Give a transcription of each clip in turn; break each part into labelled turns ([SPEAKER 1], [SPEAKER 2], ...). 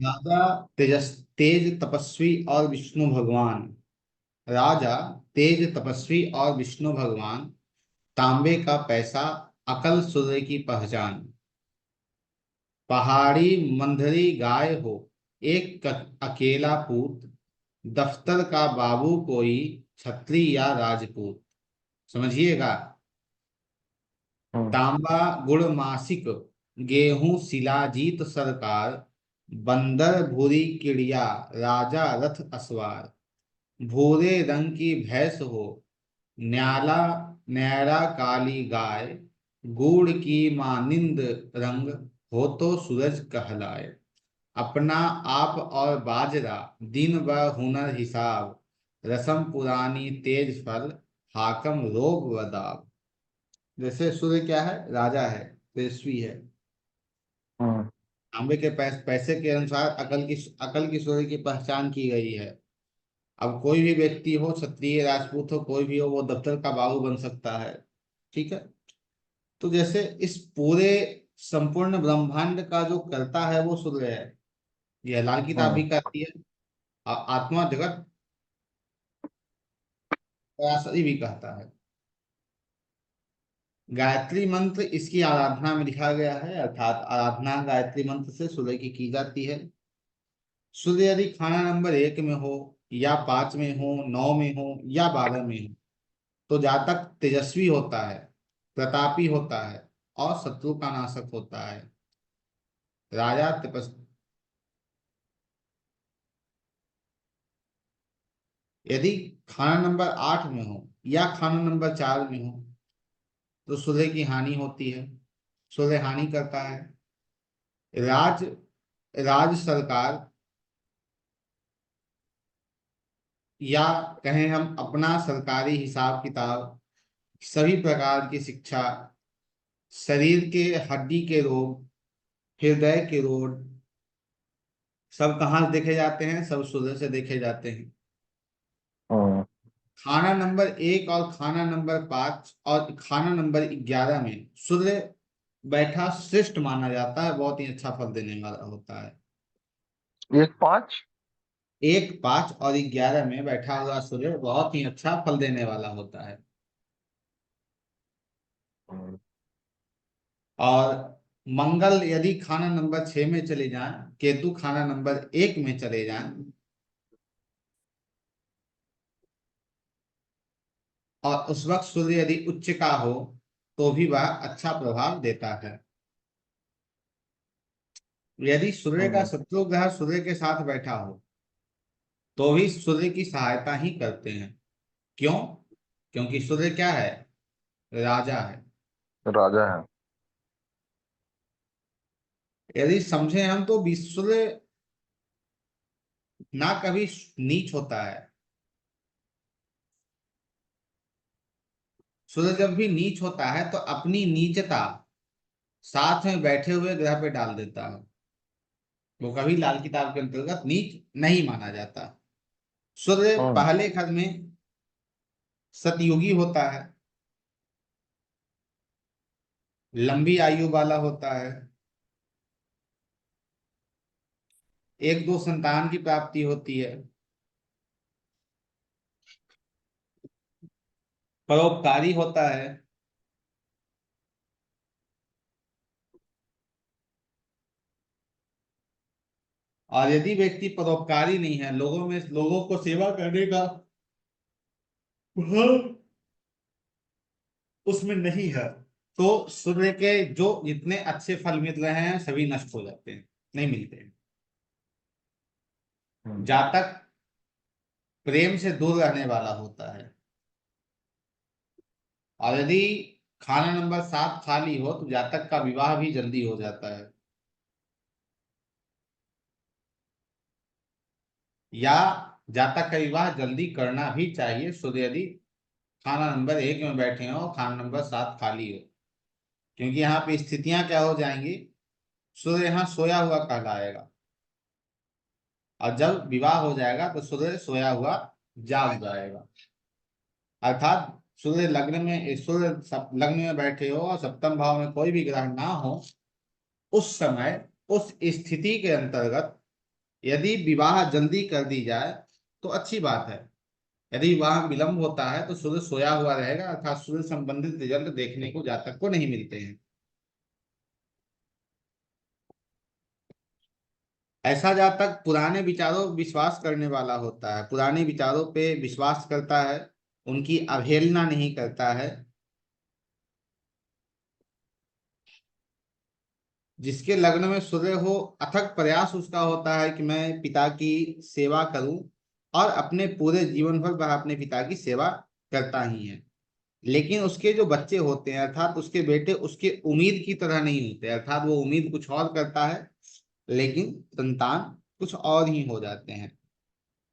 [SPEAKER 1] राजा तेज तपस्वी और विष्णु भगवान। राजा तेज तपस्वी और विष्णु भगवान। तांबे का पैसा, अकल सूर्य की पहचान। पहाड़ी मंधरी गाय हो, अकेला पूत। दफ्तर का बाबू कोई, छत्री या राजपूत। समझिएगा।
[SPEAKER 2] हम्म।
[SPEAKER 1] तांबा गुड़ मासिक, गेहूं शिलाजीत सरकार। बंदर भूरी चिड़िया, राजा रथ असवार। भूरे रंग की भैंस हो, न्याला नैरा काली गाय। गुड़ की मानिंद रंग, हो तो सूरज कहलाए। अपना आप और बाजरा, दिन व हुनर हिसाब। रसम पुरानी तेज फल, हाकम रोग व दाव। जैसे सूर्य क्या है, राजा है, तेजस्वी है।
[SPEAKER 2] हम्म।
[SPEAKER 1] तांबे के पैसे के अनुसार अकल की सूर्य की पहचान की गई है। अब कोई भी व्यक्ति हो, क्षत्रिय राजपूत हो, कोई भी हो, वो दफ्तर का बाबू बन सकता है। ठीक है। तो जैसे इस पूरे संपूर्ण ब्रह्मांड का जो करता है वो सूर्य है। यह लाल किताब
[SPEAKER 2] हम्म।
[SPEAKER 1] भी कहती है। आत्मा जगत पराशरी भी कहता है। गायत्री मंत्र इसकी आराधना में लिखा गया है, अर्थात आराधना गायत्री मंत्र से सूर्य की जाती है। सूर्य यदि खाना नंबर 1 में हो, या 5 में हो, 9 में हो, या 12 में हो, तो जातक तेजस्वी होता है, प्रतापी होता है, और शत्रु का नाशक होता है। राजा तपस यदि खाना नंबर 8 में हो, या खाना नंबर 4 में हो, तो सूर्य की हानि होती है। सूर्य हानि करता है। राज राज सरकार, या कहें हम अपना सरकारी हिसाब किताब, सभी प्रकार की शिक्षा, शरीर के हड्डी के रोग, हृदय के रोग, सब कहाँ से देखे जाते हैं, सब सूर्य से देखे जाते हैं।
[SPEAKER 2] हम्म।
[SPEAKER 1] खाना नंबर 1 और खाना नंबर 5 और खाना नंबर 11 में सूर्य बैठा श्रेष्ठ माना जाता है, बहुत ही अच्छा फल देने वाला होता है।
[SPEAKER 2] 1 5।
[SPEAKER 1] 1 5 और 11 में बैठा हुआ सूर्य बहुत ही अच्छा फल देने वाला होता है।
[SPEAKER 2] हम्म।
[SPEAKER 1] और मंगल यदि खाना नंबर 6 में चले जाएं, केतु खाना नंबर 1 में चले जाएं, और उस वक्त सूर्य यदि उच्च का हो, तो भी वह अच्छा प्रभाव देता है। यदि सूर्य का
[SPEAKER 2] हम्म।
[SPEAKER 1] शत्रु ग्रह सूर्य के साथ बैठा हो, तो भी सूर्य की सहायता ही करते हैं। क्यों? क्योंकि सूर्य क्या है, राजा है।
[SPEAKER 2] राजा है।
[SPEAKER 1] यदि समझे हम, तो सूर्य ना कभी नीच होता है। सूर्य जब भी नीच होता है तो अपनी नीचता साथ में बैठे हुए ग्रह पे डाल देता है। वो कभी लाल किताब के अंतर्गत नीच नहीं माना जाता। सूर्य
[SPEAKER 2] हम्म।
[SPEAKER 1] पहले घर में सतयुगी होता है, लंबी आयु वाला होता है, एक दो संतान की प्राप्ति होती है, परोपकारी होता है। और यदि व्यक्ति परोपकारी नहीं है, लोगों को सेवा करने का भाव उसमें नहीं है, तो सूर्य के जो जितने अच्छे फल मिल रहे हैं सभी नष्ट हो जाते हैं, नहीं मिलते हैं।
[SPEAKER 2] हम्म।
[SPEAKER 1] जातक प्रेम से दूर रहने वाला होता है। और यदि खाना नंबर 7 खाली हो, तो जातक का विवाह भी जल्दी हो जाता है। या जातक का विवाह जल्दी करना भी चाहिए, सूर्य यदि खाना नंबर 1 में बैठे हो, खाना नंबर 7 खाली हो। क्योंकि यहाँ पे स्थितियां क्या हो जाएंगी, सूर्य यहाँ सोया हुआ कहलाएगा। और जब विवाह हो जाएगा तो सूर्य सोया हुआ जाग जाएगा। अर्थात सूर्य लग्न में बैठे हो और सप्तम भाव में कोई भी ग्रह ना हो, उस समय उस स्थिति के अंतर्गत यदि विवाह जल्दी कर दी जाए तो अच्छी बात है। यदि विवाह विलंब होता है तो सूर्य सोया हुआ रहेगा, अर्थात सूर्य संबंधित रिजल्ट देखने को जातक को नहीं मिलते हैं। ऐसा जातक पुराने विचारों पर विश्वास करने वाला होता है, पुराने विचारों पे विश्वास करता है, उनकी अवहेलना नहीं करता है। जिसके लग्न में सूर्य हो, अथक प्रयास उसका होता है कि मैं पिता की सेवा करूं, और अपने पूरे जीवन भर वह अपने पिता की सेवा करता ही है। लेकिन उसके जो बच्चे होते हैं, अर्थात उसके बेटे, उसके उम्मीद की तरह नहीं होते, अर्थात वो उम्मीद कुछ और करता है लेकिन संतान कुछ और ही हो जाते हैं।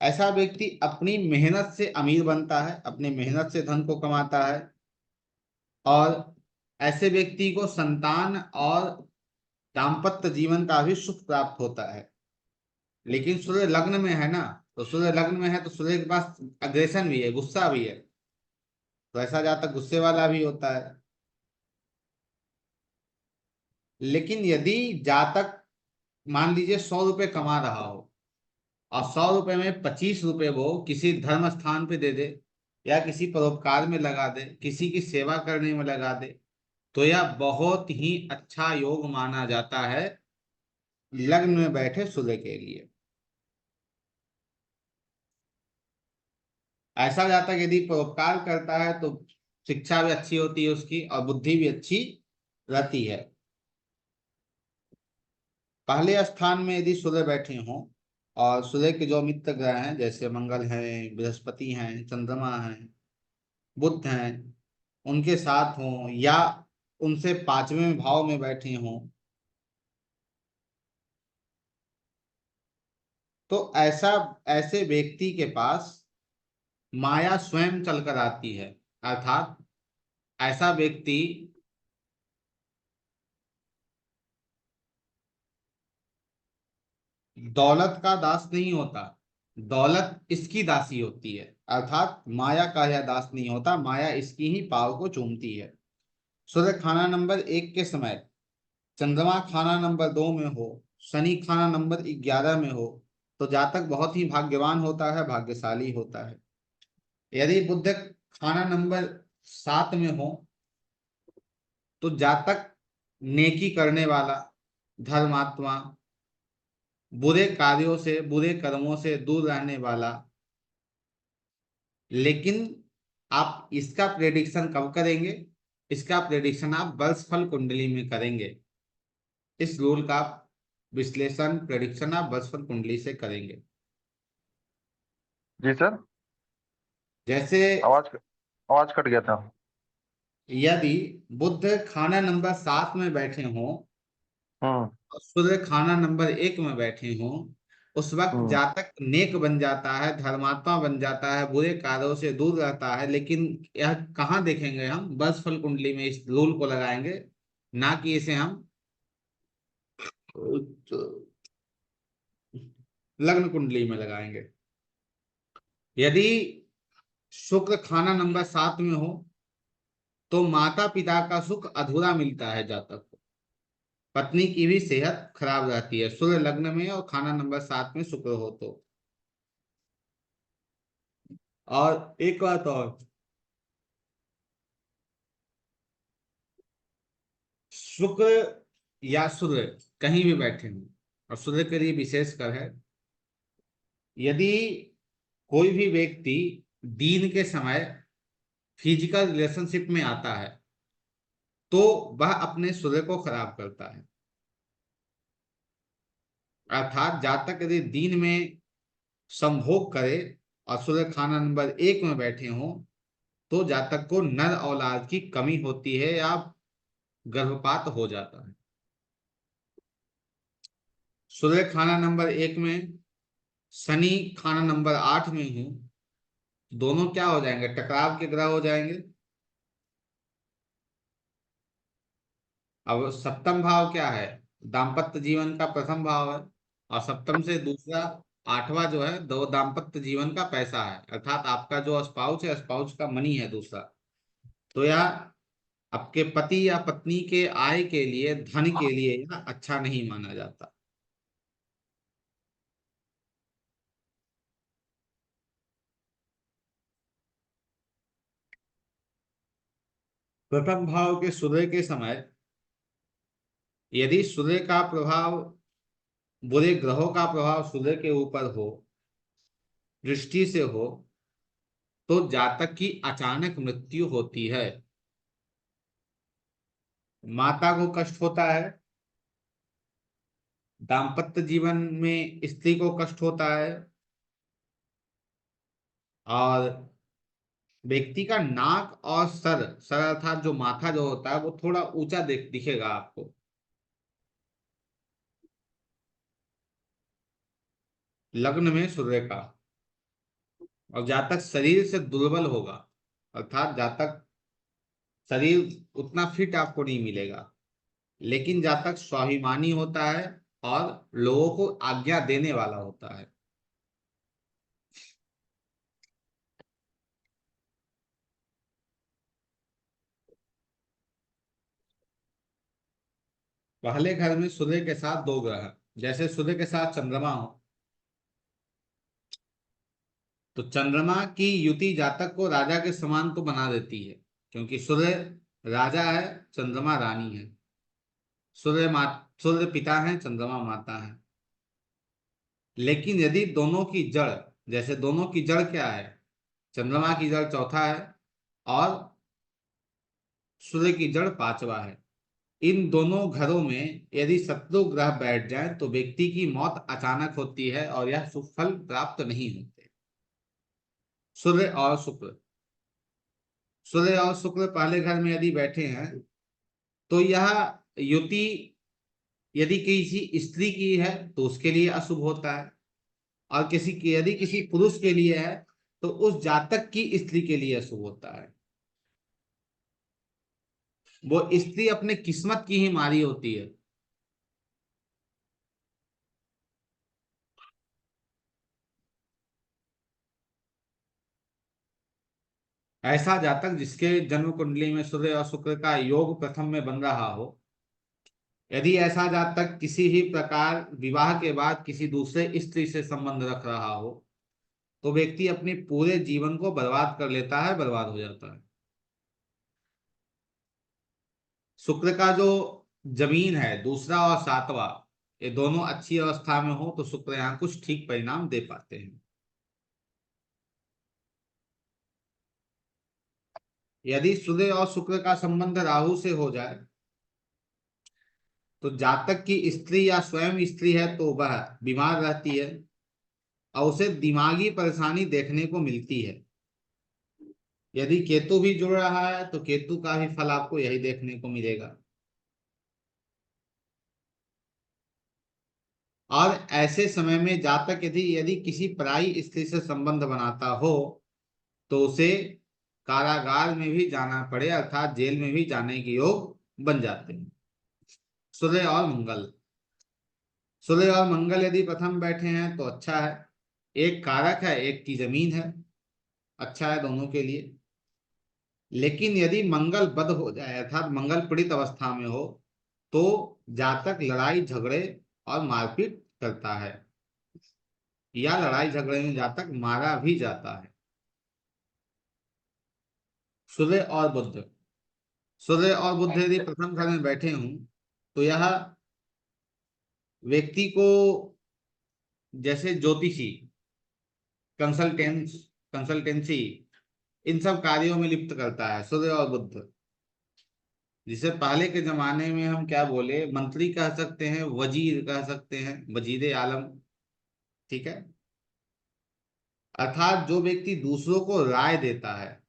[SPEAKER 1] ऐसा व्यक्ति अपनी मेहनत से अमीर बनता है, अपने मेहनत से धन को कमाता है, और ऐसे व्यक्ति को संतान और दाम्पत्य जीवन का भी सुख प्राप्त होता है। लेकिन सूर्य लग्न में है ना, तो सूर्य लग्न में है तो सूर्य के पास अग्रेशन भी है, गुस्सा भी है, तो ऐसा जातक गुस्से वाला भी होता है। लेकिन यदि जातक मान लीजिए 100 रुपये कमा रहा हो, और 100 रुपये में 25 रुपये वो किसी धर्म स्थान पे दे दे, या किसी परोपकार में लगा दे, किसी की सेवा करने में लगा दे, तो यह बहुत ही अच्छा योग माना जाता है लग्न में बैठे सूर्य के लिए। ऐसा जातक यदि परोपकार करता है तो शिक्षा भी अच्छी होती है उसकी, और बुद्धि भी अच्छी रहती है। पहले स्थान में यदि सूर्य बैठे हों, और सूर्य के जो मित्र ग्रह हैं जैसे मंगल हैं, बृहस्पति हैं, चंद्रमा हैं, बुध हैं, उनके साथ हों, या उनसे 5वें भाव में बैठे हों, तो ऐसा ऐसे व्यक्ति के पास माया स्वयं चलकर आती है। अर्थात ऐसा व्यक्ति दौलत का दास नहीं होता, दौलत इसकी दासी होती है। अर्थात माया का यह दास नहीं होता, माया इसकी ही पाव को चूमती है। सूर्य खाना नंबर 1 के समय चंद्रमा खाना नंबर 2 में हो, शनि खाना नंबर 11 में हो, तो जातक बहुत ही भाग्यवान होता है, भाग्यशाली होता है। यदि बुध खाना नंबर 7 में हो, तो जातक नेकी करने वाला, धर्मात्मा, बुरे कार्यों से, बुरे कर्मों से दूर रहने वाला। लेकिन आप इसका प्रेडिक्शन कब करेंगे? इसका प्रेडिक्शन आप वर्षफल कुंडली में करेंगे। इस रूल का विश्लेषण, प्रेडिक्शन आप वर्षफल कुंडली से करेंगे।
[SPEAKER 2] जी सर।
[SPEAKER 1] जैसे
[SPEAKER 2] आवाज आवाज कट गया था।
[SPEAKER 1] यदि बुध खाना नंबर 7 में बैठे हों
[SPEAKER 2] हम्म।
[SPEAKER 1] और सूर्य खाना नंबर 1 में बैठे हों, उस वक्त
[SPEAKER 2] हम्म।
[SPEAKER 1] जातक नेक बन जाता है, धर्मात्मा बन जाता है, बुरे कार्यों से दूर रहता है। लेकिन यह कहाँ देखेंगे? हम वर्षफल कुंडली में इस रूल को लगाएंगे, ना कि इसे हम लग्न कुंडली में लगाएंगे। यदि शुक्र खाना नंबर 7 में हो, तो माता पिता का सुख अधूरा मिलता है जातक को, पत्नी की भी सेहत खराब रहती है, सूर्य लग्न में और खाना नंबर 7 में शुक्र हो तो। और एक बात और, शुक्र या सूर्य कहीं भी बैठे हों, और सूर्य के लिए विशेष कर है, यदि कोई भी व्यक्ति दिन के समय फिजिकल रिलेशनशिप में आता है, तो वह अपने सूर्य को खराब करता है। अर्थात जातक यदि दिन में संभोग करे और सूर्य खाना नंबर 1 में बैठे हों, तो जातक को नर औलाद की कमी होती है, या गर्भपात हो जाता है। सूर्य खाना नंबर 1 में, शनि खाना नंबर 8 में हूं, दोनों क्या हो जाएंगे? टकराव के ग्रह हो जाएंगे। अब सप्तम भाव क्या है? दाम्पत्य जीवन का प्रथम भाव है, और सप्तम से दूसरा 8वां जो है, दो दाम्पत्य जीवन का पैसा है, अर्थात आपका जो स्पाउस है, स्पाउस का मनी है दूसरा। तो यह आपके पति या पत्नी के आय के लिए, धन के लिए यह अच्छा नहीं माना जाता। प्रथम भाव के सूर्य के समय यदि सूर्य का प्रभाव, बुरे ग्रहों का प्रभाव सूर्य के ऊपर हो, दृष्टि से हो, तो जातक की अचानक मृत्यु होती है। माता को कष्ट होता है, दाम्पत्य जीवन में स्त्री को कष्ट होता है, और व्यक्ति का नाक और सर, सर अर्थात जो माथा जो होता है वो थोड़ा ऊंचा दिखेगा आपको। लग्न में सूर्य का, और जातक शरीर से दुर्बल होगा, अर्थात जातक शरीर उतना फिट आपको नहीं मिलेगा, लेकिन जातक स्वाभिमानी होता है और लोगों को आज्ञा देने वाला होता है। पहले घर में सूर्य के साथ दो ग्रह, जैसे सूर्य के साथ चंद्रमा हो, तो चंद्रमा की युति जातक को राजा के समान तो बना देती है, क्योंकि सूर्य राजा है, चंद्रमा रानी है। सूर्य पिता है, चंद्रमा माता है। लेकिन यदि दोनों की जड़, जैसे दोनों की जड़ क्या है, चंद्रमा की जड़ चौथा है और सूर्य की जड़ पांचवा है, इन दोनों घरों में यदि शत्रु ग्रह बैठ जाए तो व्यक्ति की मौत अचानक होती है और यह शुभ फल प्राप्त नहीं होते। सूर्य और शुक्र, सूर्य और शुक्र पहले घर में यदि बैठे हैं तो यह युति यदि किसी स्त्री की है तो उसके लिए अशुभ होता है, और किसी की यदि किसी पुरुष के लिए है तो उस जातक की स्त्री के लिए अशुभ होता है। वो स्त्री अपने किस्मत की ही मारी होती है। ऐसा जातक जिसके जन्म कुंडली में सूर्य और शुक्र का योग प्रथम में बन रहा हो, यदि ऐसा जातक किसी ही प्रकार विवाह के बाद किसी दूसरे स्त्री से संबंध रख रहा हो, तो व्यक्ति अपने पूरे जीवन को बर्बाद कर लेता है, बर्बाद हो जाता है। शुक्र का जो जमीन है दूसरा और सातवां, ये दोनों अच्छी अवस्था में हो तो शुक्र यहाँ कुछ ठीक परिणाम दे पाते हैं। यदि सूर्य और शुक्र का संबंध राहु से हो जाए तो जातक की स्त्री या स्वयं स्त्री है तो वह बीमार रहती है और उसे दिमागी परेशानी देखने को मिलती है। यदि केतु भी जुड़ रहा है तो केतु का भी फल आपको यही देखने को मिलेगा। और ऐसे समय में जातक यदि यदि किसी पराई स्त्री से संबंध बनाता हो तो उसे कारागार में भी जाना पड़े, अर्थात जेल में भी जाने के योग बन जाते हैं। सूर्य और मंगल, सूर्य और मंगल यदि प्रथम बैठे हैं तो अच्छा है, एक कारक है एक की जमीन है, अच्छा है दोनों के लिए। लेकिन यदि मंगल बद हो जाए अर्थात मंगल पीड़ित अवस्था में हो तो जातक लड़ाई झगड़े और मारपीट करता है, या लड़ाई झगड़े में जातक मारा भी जाता है। सूर्य और बुध, सूर्य और बुध यदि प्रथम घर में बैठे हों तो यह व्यक्ति को, जैसे ज्योतिषी, कंसल्टेंसी, इन सब कार्यों में लिप्त करता है सूर्य और बुध। जिसे पहले के जमाने में हम क्या बोले, मंत्री कह सकते हैं, वजीर कह सकते हैं, वजीर आलम, ठीक है। अर्थात जो व्यक्ति दूसरों को राय देता है,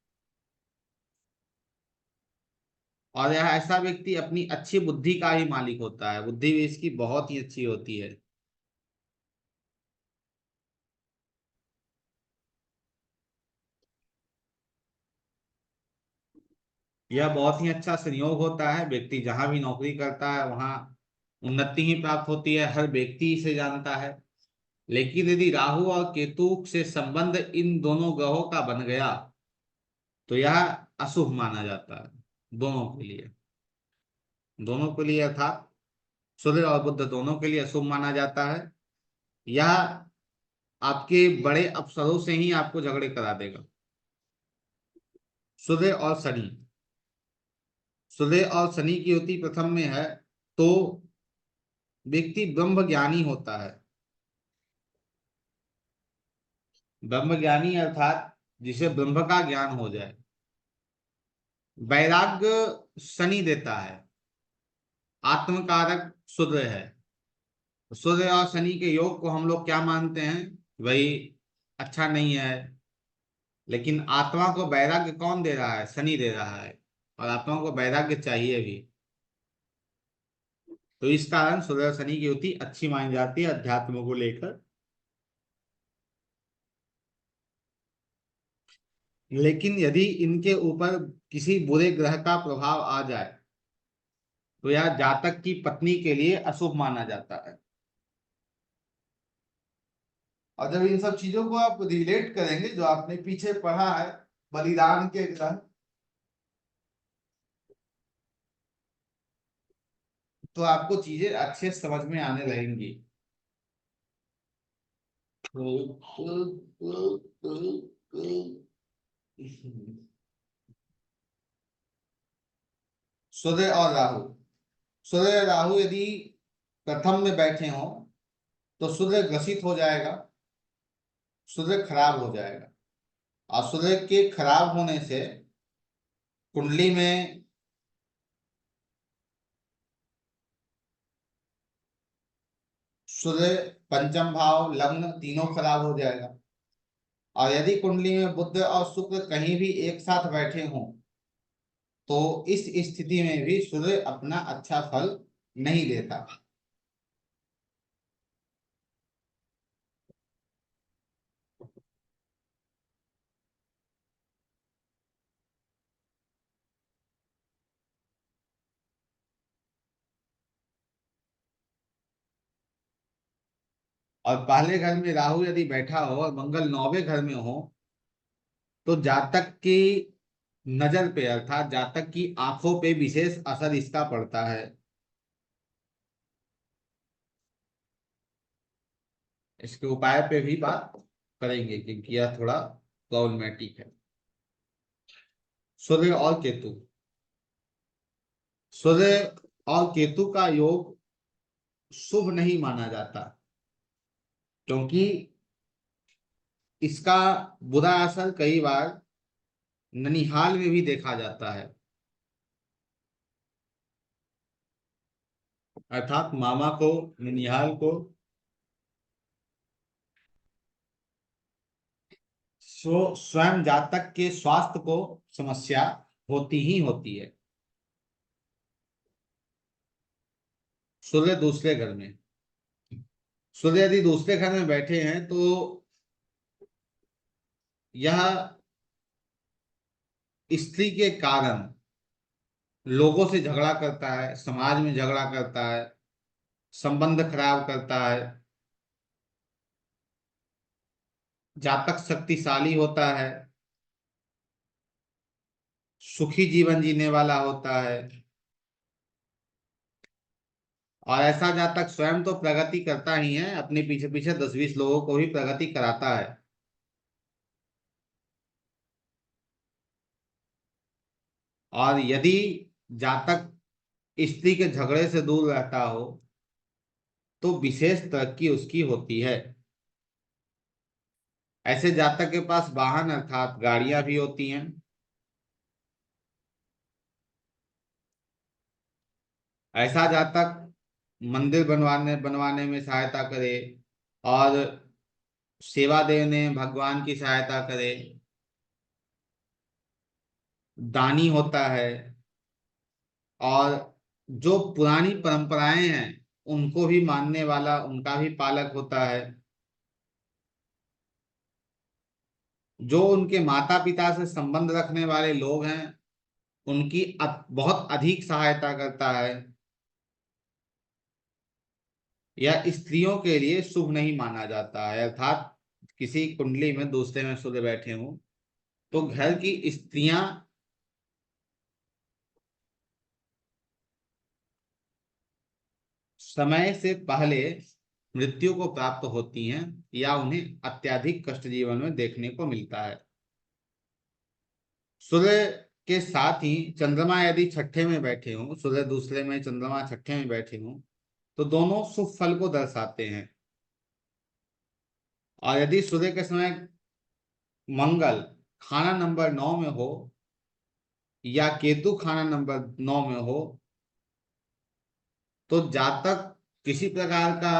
[SPEAKER 1] और यह ऐसा व्यक्ति अपनी अच्छी बुद्धि का ही मालिक होता है, बुद्धि भी इसकी बहुत ही अच्छी होती है। यह बहुत ही अच्छा संयोग होता है, व्यक्ति जहां भी नौकरी करता है वहां उन्नति ही प्राप्त होती है, हर व्यक्ति इसे जानता है। लेकिन यदि राहु और केतु से संबंध इन दोनों ग्रहों का बन गया तो यह अशुभ माना जाता है दोनों के लिए, दोनों के लिए अर्थात सूर्य और बुध दोनों के लिए अशुभ माना जाता है। यह आपके बड़े अफसरों से ही आपको झगड़े करा देगा। सूर्य और शनि, सूर्य और शनि की युति प्रथम में है तो व्यक्ति ब्रह्म ज्ञानी होता है। ब्रह्म ज्ञानी अर्थात जिसे ब्रह्म का ज्ञान हो जाए। वैराग्य शनि देता है, आत्मकारक सूर्य है। सूर्य और शनि के योग को हम लोग क्या मानते हैं, वही अच्छा नहीं है। लेकिन आत्मा को वैराग्य कौन दे रहा है, शनि दे रहा है, और आत्मा को वैराग्य चाहिए भी। तो इस कारण सूर्य और शनि की युति अच्छी मानी जाती है अध्यात्म को लेकर। लेकिन यदि इनके ऊपर किसी बुरे ग्रह का प्रभाव आ जाए तो यह जातक की पत्नी के लिए अशुभ माना जाता है। और जब इन सब चीजों को आप रिलेट करेंगे जो आपने पीछे पढ़ा है बलिदान के ग्रह, तो आपको चीजें अच्छे से समझ में आने लगेंगी। सूर्य और राहु, सूर्य राहु यदि प्रथम में बैठे हों तो सूर्य ग्रसित हो जाएगा, सूर्य खराब हो जाएगा। और सूर्य के खराब होने से कुंडली में सूर्य, पंचम भाव, लग्न तीनों खराब हो जाएगा। और यदि कुंडली में बुध और शुक्र कहीं भी एक साथ बैठे हों तो इस स्थिति में भी सूर्य अपना अच्छा फल नहीं देता। और पहले घर में राहु यदि बैठा हो और मंगल 9वें घर में हो तो जातक की नजर पे अर्थात जातक की आंखों पे विशेष असर इसका पड़ता है। इसके उपाय पे भी बात करेंगे क्योंकि यह थोड़ा प्रॉब्लमेटिक है। सूर्य और केतु, सूर्य और केतु का योग शुभ नहीं माना जाता क्योंकि इसका बुरा असर कई बार ननिहाल में भी देखा जाता है। अर्थात मामा को, ननिहाल को स्वयं जातक के स्वास्थ्य को समस्या होती ही होती है। सूर्य दूसरे घर में, सूर्य यदि दूसरे घर में बैठे हैं तो यह स्त्री के कारण लोगों से झगड़ा करता है, समाज में झगड़ा करता है, संबंध खराब करता है। जातक शक्तिशाली होता है, सुखी जीवन जीने वाला होता है। और ऐसा जातक स्वयं तो प्रगति करता ही है, अपने पीछे पीछे 10-20 लोगों को भी प्रगति कराता है। और यदि जातक स्त्री के झगड़े से दूर रहता हो तो विशेष तरक्की उसकी होती है। ऐसे जातक के पास वाहन अर्थात गाड़ियां भी होती हैं। ऐसा जातक मंदिर बनवाने बनवाने में सहायता करे और सेवा देने भगवान की सहायता करे, दानी होता है। और जो पुरानी परंपराएं हैं उनको भी मानने वाला, उनका भी पालक होता है। जो उनके माता पिता से संबंध रखने वाले लोग हैं उनकी बहुत अधिक सहायता करता है। यह स्त्रियों के लिए शुभ नहीं माना जाता है। अर्थात किसी कुंडली में दूसरे में सूर्य बैठे हों तो घर की स्त्रियां समय से पहले मृत्यु को प्राप्त होती हैं या उन्हें अत्यधिक कष्ट जीवन में देखने को मिलता है। सूर्य के साथ ही चंद्रमा यदि छठे में बैठे हों, सूर्य दूसरे में चंद्रमा छठे में बैठे हों, तो दोनों शुभ फल को दर्शाते हैं। और यदि सूर्य के समय मंगल खाना नंबर 9 में हो या केतु खाना नंबर 9 में हो, तो जातक किसी प्रकार का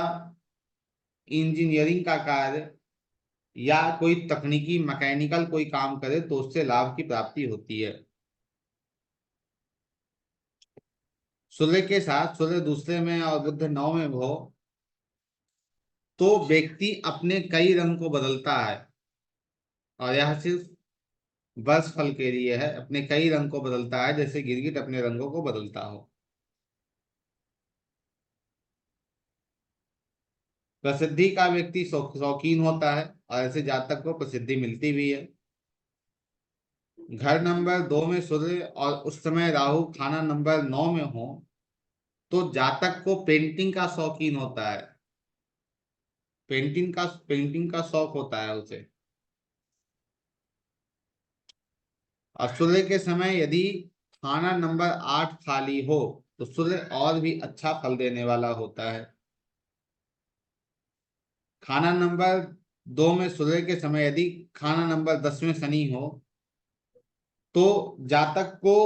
[SPEAKER 1] इंजीनियरिंग का कार्य या कोई तकनीकी मैकेनिकल कोई काम करे तो उससे लाभ की प्राप्ति होती है। सूर्य के साथ सूर्य दूसरे में और बुध 9 में हो, तो व्यक्ति अपने कई रंग को बदलता है। और यह सिर्फ वर्ष फल के लिए है, अपने कई रंग को बदलता है, जैसे गिरगिट अपने रंगों को बदलता हो। प्रसिद्धि का व्यक्ति शौकीन होता है और ऐसे जातक को प्रसिद्धि मिलती भी है। घर नंबर 2 में सूर्य और उस समय राहु खाना नंबर 9 में हो, तो जातक को पेंटिंग का शौकीन होता है। पेंटिंग का शौक होता है उसे। और सूर्य के समय यदि खाना नंबर 8 खाली हो, तो सूर्य और भी अच्छा फल देने वाला होता है। खाना नंबर 2 में सूर्य के समय यदि खाना नंबर 10 में शनि हो, तो जातक को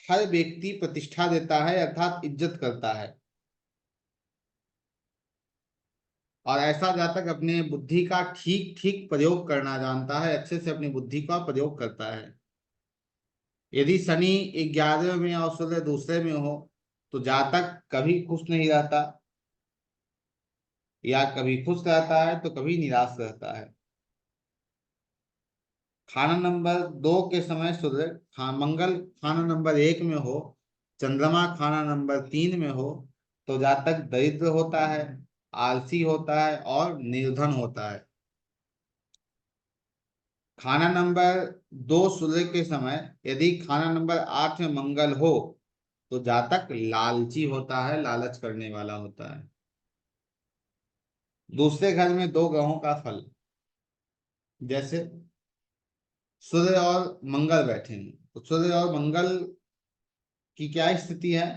[SPEAKER 1] हर व्यक्ति प्रतिष्ठा देता है, अर्थात इज्जत करता है। और ऐसा जातक अपने बुद्धि का ठीक ठीक प्रयोग करना जानता है, अच्छे से अपनी बुद्धि का प्रयोग करता है। यदि शनि 11वें में और सूर्य दूसरे में हो, तो जातक कभी खुश नहीं रहता, या कभी खुश रहता है तो कभी निराश रहता है। खाना नंबर 2 के समय सूर्य मंगल खाना नंबर 1 में हो, चंद्रमा खाना नंबर 3 में हो, तो जातक दरिद्र होता है, आलसी होता है और निर्धन होता है। खाना नंबर 2 सूर्य के समय यदि खाना नंबर 8 में मंगल हो, तो जातक लालची होता है, लालच करने वाला होता है। दूसरे घर में दो ग्रहों का फल, जैसे सूर्य और मंगल बैठे हैं, तो सूर्य और मंगल की क्या स्थिति है।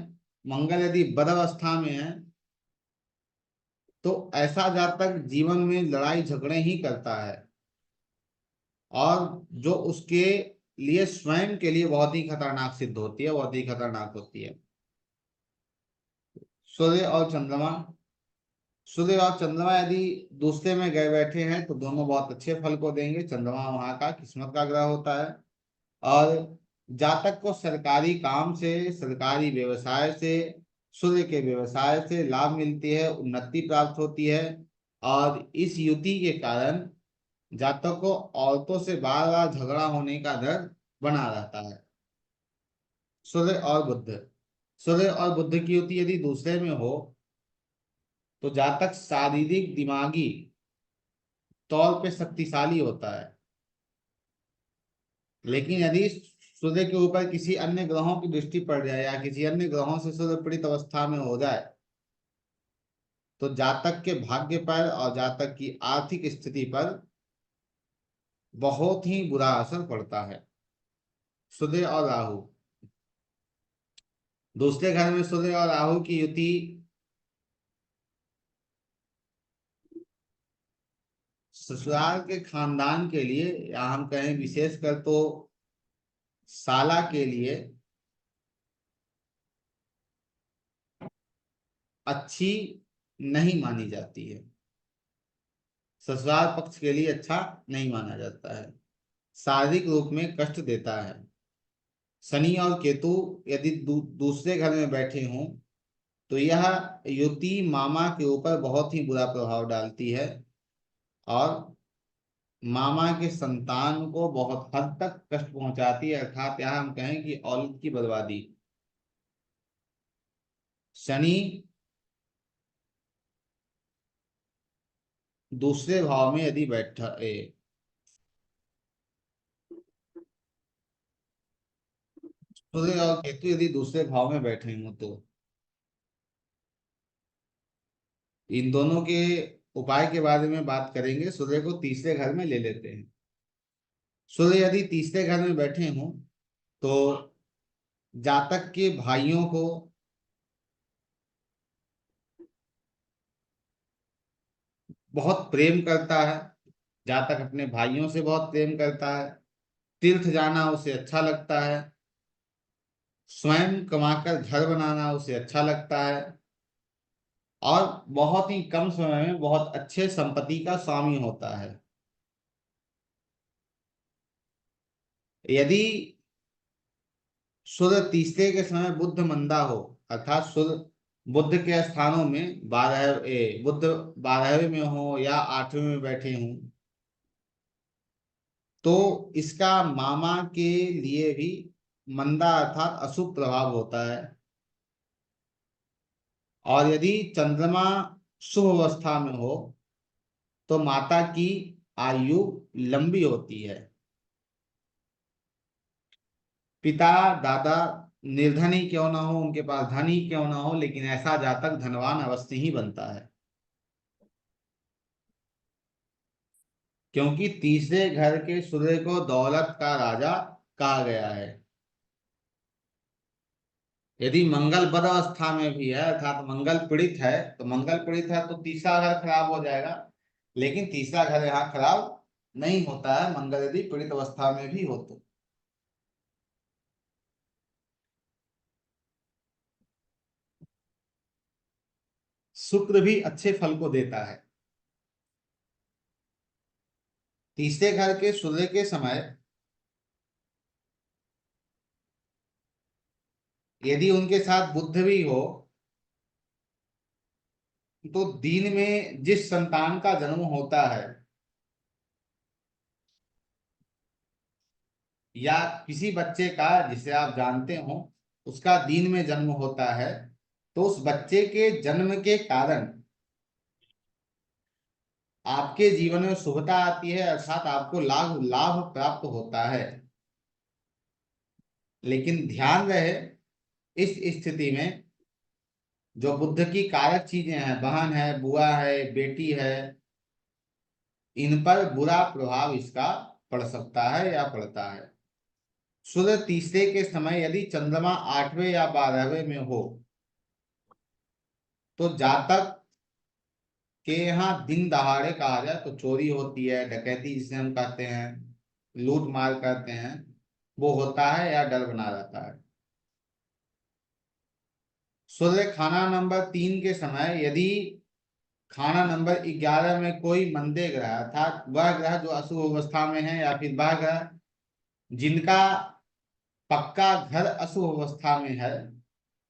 [SPEAKER 1] मंगल यदि बद अवस्था में है, तो ऐसा जातक जीवन में लड़ाई झगड़े ही करता है, और जो उसके लिए स्वयं के लिए बहुत ही खतरनाक सिद्ध होती है, बहुत ही खतरनाक होती है। सूर्य और चंद्रमा सूर्य और चंद्रमा यदि दूसरे में गए बैठे हैं, तो दोनों बहुत अच्छे फल को देंगे। चंद्रमा वहां का किस्मत का ग्रह होता है। और जातक को सरकारी काम से, सरकारी व्यवसाय से, सूर्य के व्यवसाय से लाभ मिलती है, उन्नति प्राप्त होती है। और इस युति के कारण जातक को औरतों से बार बार झगड़ा होने का डर बना रहता है। सूर्य और बुध सूर्य और बुध की युति यदि दूसरे में हो, तो जातक शारीरिक दिमागी तौर पे शक्तिशाली होता है। लेकिन यदि सूर्य के ऊपर किसी अन्य ग्रहों की दृष्टि पड़ जाए या किसी अन्य ग्रहों से सूर्य पीड़ित अवस्था में हो जाए, तो जातक के भाग्य पर और जातक की आर्थिक स्थिति पर बहुत ही बुरा असर पड़ता है। सूर्य और राहु दूसरे घर में सूर्य और राहु की युति ससुराल के खानदान के लिए, या हम कहें विशेषकर तो साला के लिए, अच्छी नहीं मानी जाती है। ससुराल पक्ष के लिए अच्छा नहीं माना जाता है, शारीरिक रूप में कष्ट देता है। शनि और केतु यदि दूसरे घर में बैठे हों, तो यह युति मामा के ऊपर बहुत ही बुरा प्रभाव डालती है, और मामा के संतान को बहुत हद तक कष्ट पहुंचाती है, अर्थात यह हम कहें कि औलाद की बर्बादी। शनि दूसरे भाव में यदि बैठा सूर्य और केतु यदि दूसरे भाव में बैठे हों, तो इन दोनों के उपाय के बारे में बात करेंगे। सूर्य को तीसरे घर में ले लेते हैं। सूर्य यदि तीसरे घर में बैठे हों तो जातक के भाइयों को बहुत प्रेम करता है। जातक अपने भाइयों से बहुत प्रेम करता है। तीर्थ जाना उसे अच्छा लगता है। स्वयं कमाकर घर बनाना उसे अच्छा लगता है। और बहुत ही कम समय में बहुत अच्छे संपत्ति का स्वामी होता है। यदि सूर्य तीसरे के समय बुद्ध मंदा हो, अर्थात सूर्य बुद्ध के स्थानों में बुद्ध 12वें में हो या 8वें में बैठे हों, तो इसका मामा के लिए भी मंदा अर्थात अशुभ प्रभाव होता है। और यदि चंद्रमा शुभ अवस्था में हो तो माता की आयु लंबी होती है। पिता दादा निर्धन ही क्यों ना हो, उनके पास धन ही क्यों ना हो, लेकिन ऐसा जातक धनवान अवश्य ही बनता है। क्योंकि तीसरे घर के सूर्य को दौलत का राजा कहा गया है। यदि मंगल बद अवस्था में भी है, अर्थात मंगल पीड़ित है, तो मंगल पीड़ित है तो तीसरा घर खराब हो जाएगा। लेकिन तीसरा घर यहाँ खराब नहीं होता है, मंगल यदि पीड़ित अवस्था में भी हो तो। शुक्र भी अच्छे फल को देता है। तीसरे घर के सूर्य के समय यदि उनके साथ बुध भी हो तो दिन में जिस संतान का जन्म होता है या किसी बच्चे का जिसे आप जानते हो उसका दिन में जन्म होता है, तो उस बच्चे के जन्म के कारण आपके जीवन में शुभता आती है, अर्थात आपको लाभ लाभ प्राप्त होता है। लेकिन ध्यान रहे, इस स्थिति में जो बुद्ध की कारक चीजें हैं, बहन है, बुआ है, बेटी है, इन पर बुरा प्रभाव इसका पड़ सकता है या पड़ता है। सूर्य तीसरे के समय यदि चंद्रमा 8वें या 12वें में हो तो जातक के यहाँ दिन दहाड़े कहा जाए तो चोरी होती है, डकैती जिसे हम कहते हैं, लूट मार करते हैं, वो होता है या डर बना रहता है। सूर्य खाना नंबर 3 के समय यदि खाना नंबर 11 में कोई मंदे ग्रह, अर्थात वह ग्रह जो अशुभ अवस्था में है या फिर वह ग्रह जिनका पक्का घर अशुभ अवस्था में है,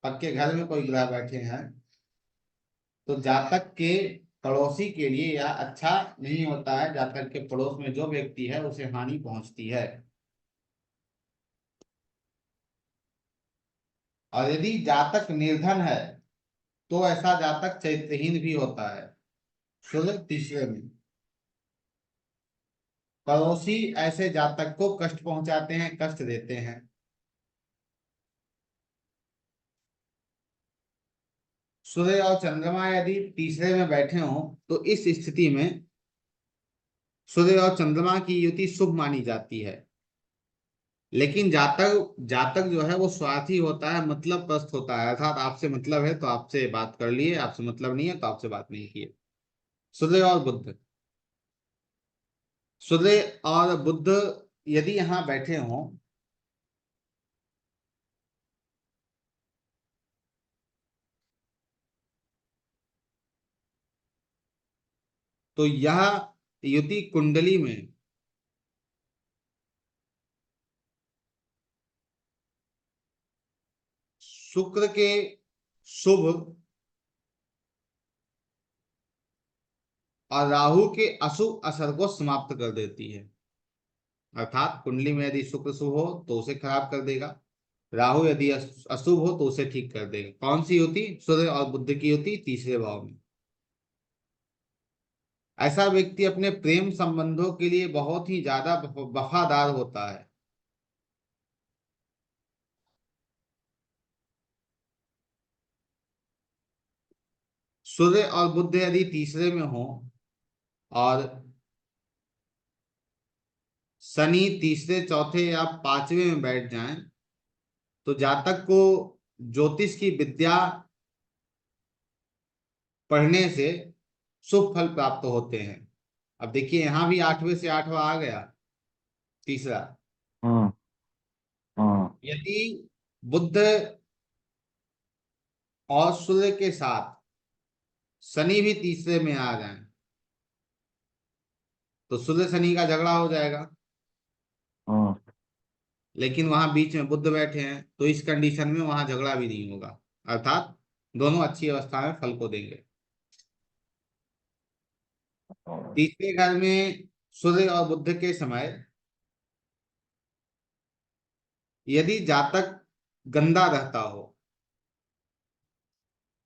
[SPEAKER 1] पक्के घर में कोई ग्रह बैठे हैं, तो जातक के पड़ोसी के लिए यह अच्छा नहीं होता है। जातक के पड़ोस में जो व्यक्ति है उसे हानि पहुंचती है। और यदि जातक निर्धन है तो ऐसा जातक चैत्रहीन भी होता है। सूर्य तीसरे में, पड़ोसी ऐसे जातक को कष्ट पहुंचाते हैं, कष्ट देते हैं। सूर्य और चंद्रमा यदि तीसरे में बैठे हों तो इस स्थिति में सूर्य और चंद्रमा की युति शुभ मानी जाती है। लेकिन जातक जातक जो है वो स्वार्थी होता है, मतलब प्रस्त होता है, अर्थात आपसे मतलब है तो आपसे बात कर लिए, आपसे मतलब नहीं है तो आपसे बात नहीं किए। सूर्य और बुध, सूर्य और बुध यदि यहाँ बैठे हों तो यह युति कुंडली में शुक्र के शुभ और राहु के अशुभ असर को समाप्त कर देती है। अर्थात कुंडली में यदि शुक्र शुभ हो तो उसे खराब कर देगा, राहु यदि अशुभ हो तो उसे ठीक कर देगा। कौन सी युति? सूर्य और बुध की युति तीसरे भाव में। ऐसा व्यक्ति अपने प्रेम संबंधों के लिए बहुत ही ज्यादा वफादार होता है। सूर्य और बुध यदि तीसरे में हो और शनि तीसरे चौथे या पांचवे में बैठ जाएं तो जातक को ज्योतिष की विद्या पढ़ने से शुभ फल प्राप्त होते हैं। अब देखिए यहां भी आठवें से आठवां आ गया, तीसरा।
[SPEAKER 2] हम्म। हम्म।
[SPEAKER 1] यदि बुध और सूर्य के साथ शनि भी तीसरे में आ जाए तो सूर्य शनि का झगड़ा हो जाएगा।
[SPEAKER 2] हम्म।
[SPEAKER 1] लेकिन वहां बीच में बुध बैठे हैं तो इस कंडीशन में वहां झगड़ा भी नहीं होगा, अर्थात दोनों अच्छी अवस्था में फल को देंगे। तीसरे घर में सूर्य और बुध के समय यदि जातक गंदा रहता हो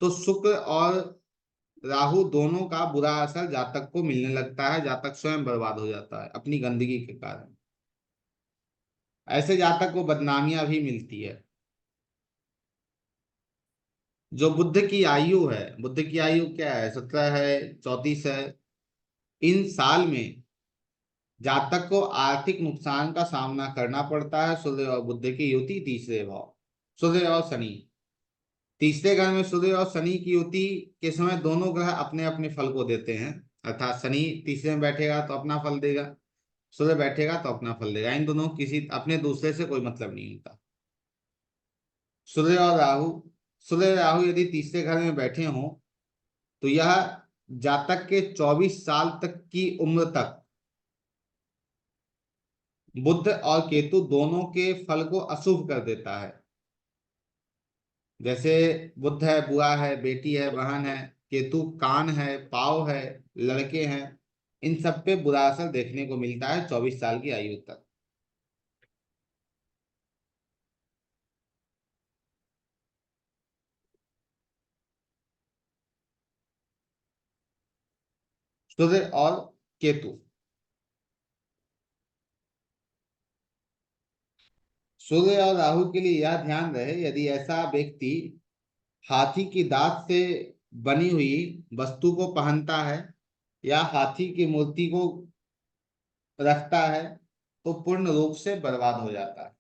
[SPEAKER 1] तो शुक्र और राहु दोनों का बुरा असर जातक को मिलने लगता है, जातक स्वयं बर्बाद हो जाता है अपनी गंदगी के कारण। ऐसे जातक को बदनामियां भी मिलती है। जो बुद्ध की आयु है, बुद्ध की आयु क्या है, 17 है, 34 है, इन साल में जातक को आर्थिक नुकसान का सामना करना पड़ता है। सूर्य और बुध की युति तीसरे भाव, सूर्य और शनि, तीसरे घर में सूर्य और शनि की युति के समय दोनों ग्रह अपने अपने फल को देते हैं। अर्थात शनि तीसरे में बैठेगा तो अपना फल देगा, सूर्य बैठेगा तो अपना फल देगा। इन दोनों किसी अपने दूसरे से कोई मतलब नहीं होता। सूर्य और राहु, सूर्य राहु यदि तीसरे घर में बैठे हों तो यह जातक के 24 साल तक की उम्र तक बुध और केतु दोनों के फल को अशुभ कर देता है। जैसे बुध है बुआ है, बेटी है, बहन है, केतु कान है, पाव है, लड़के हैं, इन सब पे बुरा असर देखने को मिलता है 24 साल की आयु तक। सूर्य और केतु, सूर्य और राहु के लिए यह ध्यान रहे, यदि ऐसा व्यक्ति हाथी की दांत से बनी हुई वस्तु को पहनता है या हाथी की मूर्ति को रखता है तो पूर्ण रूप से बर्बाद हो जाता है।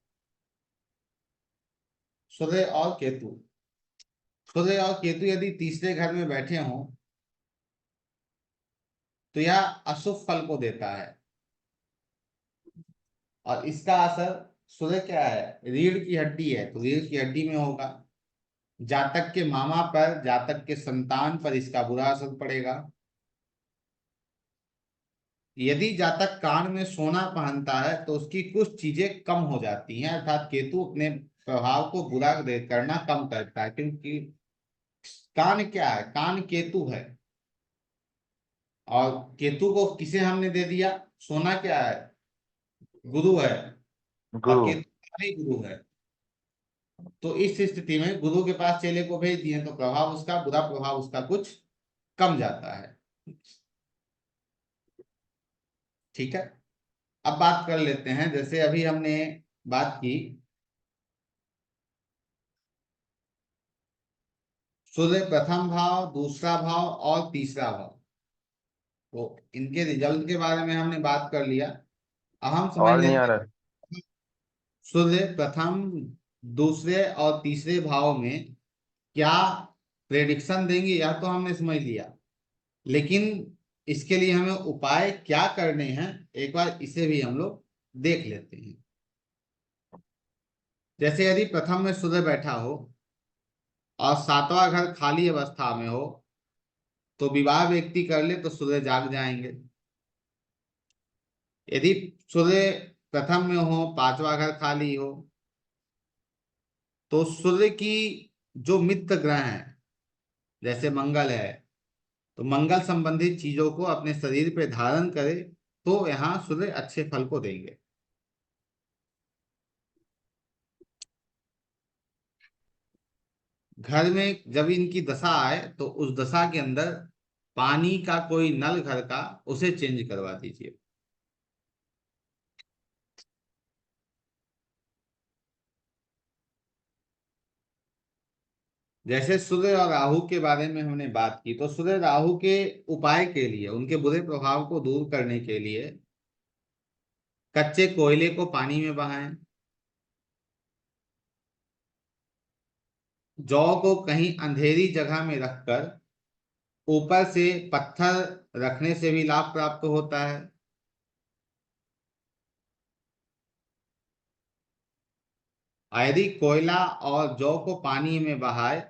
[SPEAKER 1] सूर्य और केतु, सूर्य और केतु यदि तीसरे घर में बैठे हों तो यह अशुभ फल को देता है। और इसका असर, सूर्य क्या है, रीढ़ की हड्डी है, तो रीढ़ की हड्डी में होगा। जातक के मामा पर, जातक के संतान पर इसका बुरा असर पड़ेगा। यदि जातक कान में सोना पहनता है तो उसकी कुछ चीजें कम हो जाती हैं, अर्थात केतु अपने प्रभाव को बुरा करना कम करता है। क्योंकि कान क्या है, कान केतु है, और केतु को किसे हमने दे दिया, सोना क्या है, गुरु है, और
[SPEAKER 2] गुरु।
[SPEAKER 1] केतु का भी गुरु है। तो इस स्थिति में गुरु के पास चेले को भेज दिए तो प्रभाव उसका, बुरा प्रभाव उसका कुछ कम जाता है। ठीक है। अब बात कर लेते हैं, जैसे अभी हमने बात की सूर्य प्रथम भाव, दूसरा भाव और तीसरा भाव, तो इनके रिजल्ट के बारे में हमने बात कर लिया। अब हम समझ
[SPEAKER 2] आवाज नहीं आ
[SPEAKER 1] लेते
[SPEAKER 2] रहा है।
[SPEAKER 1] हैं सूर्य प्रथम, दूसरे और तीसरे भाव में क्या प्रेडिक्शन देंगे, यह तो हमने समझ लिया। लेकिन इसके लिए हमें उपाय क्या करने हैं, एक बार इसे भी हम लोग देख लेते हैं। जैसे यदि प्रथम में सूर्य बैठा हो और सातवां घर खाली अवस्था में हो तो विवाह व्यक्ति कर ले तो सूर्य जाग जाएंगे। यदि सूर्य प्रथम में हो, पांचवा घर खाली हो, तो सूर्य की जो मित्र ग्रह हैं जैसे मंगल है, तो मंगल संबंधित चीजों को अपने शरीर पे धारण करे तो यहाँ सूर्य अच्छे फल को देंगे। घर में जब इनकी दशा आए तो उस दशा के अंदर पानी का कोई नल घर का, उसे चेंज करवा दीजिए। जैसे सूर्य और राहु के बारे में हमने बात की, तो सूर्य राहु के उपाय के लिए, उनके बुरे प्रभाव को दूर करने के लिए कच्चे कोयले को पानी में बहाएं। जौ को कहीं अंधेरी जगह में रखकर ऊपर से पत्थर रखने से भी लाभ प्राप्त होता है। यदि कोयला और जौ को पानी में बहाए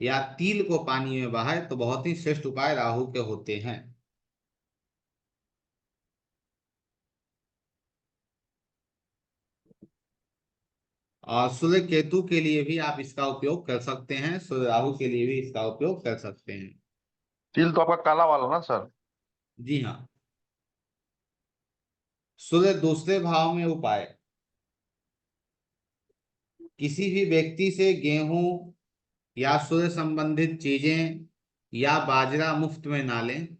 [SPEAKER 1] या तिल को पानी में बहाए तो बहुत ही श्रेष्ठ उपाय राहु के होते हैं। और सूर्य केतु के लिए भी आप इसका उपयोग कर सकते हैं, सूर्य राहु के लिए भी इसका उपयोग कर सकते हैं।
[SPEAKER 2] तिल तो आपका काला वाला ना सर?
[SPEAKER 1] जी हाँ। सूर्य दूसरे भाव में उपाय। किसी भी व्यक्ति से गेहूं या सूर्य संबंधित चीजें या बाजरा मुफ्त में ना लें।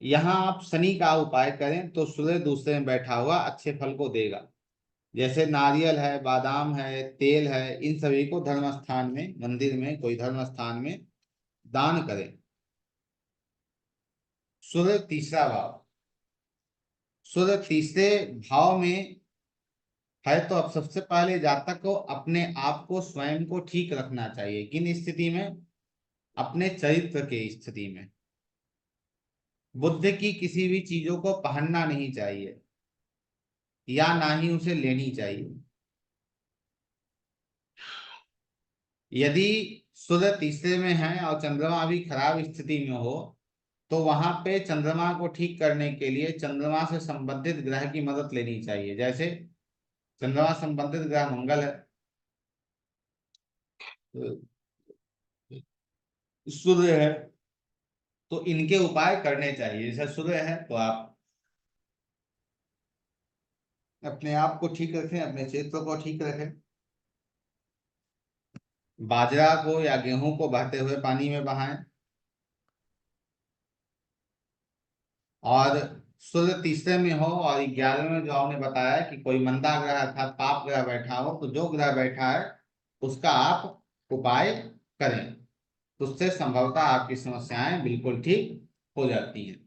[SPEAKER 1] यहाँ आप शनि का उपाय करें तो सूर्य दूसरे में बैठा हुआ अच्छे फल को देगा। जैसे नारियल है, बादाम है, तेल है, इन सभी को धर्म स्थान में, मंदिर में, कोई धर्म स्थान में दान करें। सूर्य तीसरा भाव। सूर्य तीसरे भाव में है तो अब सबसे पहले जातक को अपने आप को, स्वयं को ठीक रखना चाहिए। किन स्थिति में? अपने चरित्र के स्थिति में। बुद्ध की किसी भी चीजों को पहनना नहीं चाहिए या ना ही उसे लेनी चाहिए। यदि सूर्य तीसरे में है और चंद्रमा भी खराब स्थिति में हो तो वहां पे चंद्रमा को ठीक करने के लिए चंद्रमा से संबंधित ग्रह की मदद लेनी चाहिए। जैसे चंद्रमा संबंधित ग्रह मंगल है, सूर्य है, तो इनके उपाय करने चाहिए। जैसे सूर्य है तो आप अपने आप को ठीक रखें, अपने क्षेत्र को ठीक रखें। बाजरा को या गेहूं को बहते हुए पानी में बहाएं। और सूर्य तीसरे में हो और 11वें में जो आपने बताया कि कोई मंदा ग्रह अर्थात पाप ग्रह बैठा हो, तो जो ग्रह बैठा है उसका आप उपाय करें, तो उससे संभवतः आपकी समस्याएं बिल्कुल ठीक हो जाती हैं।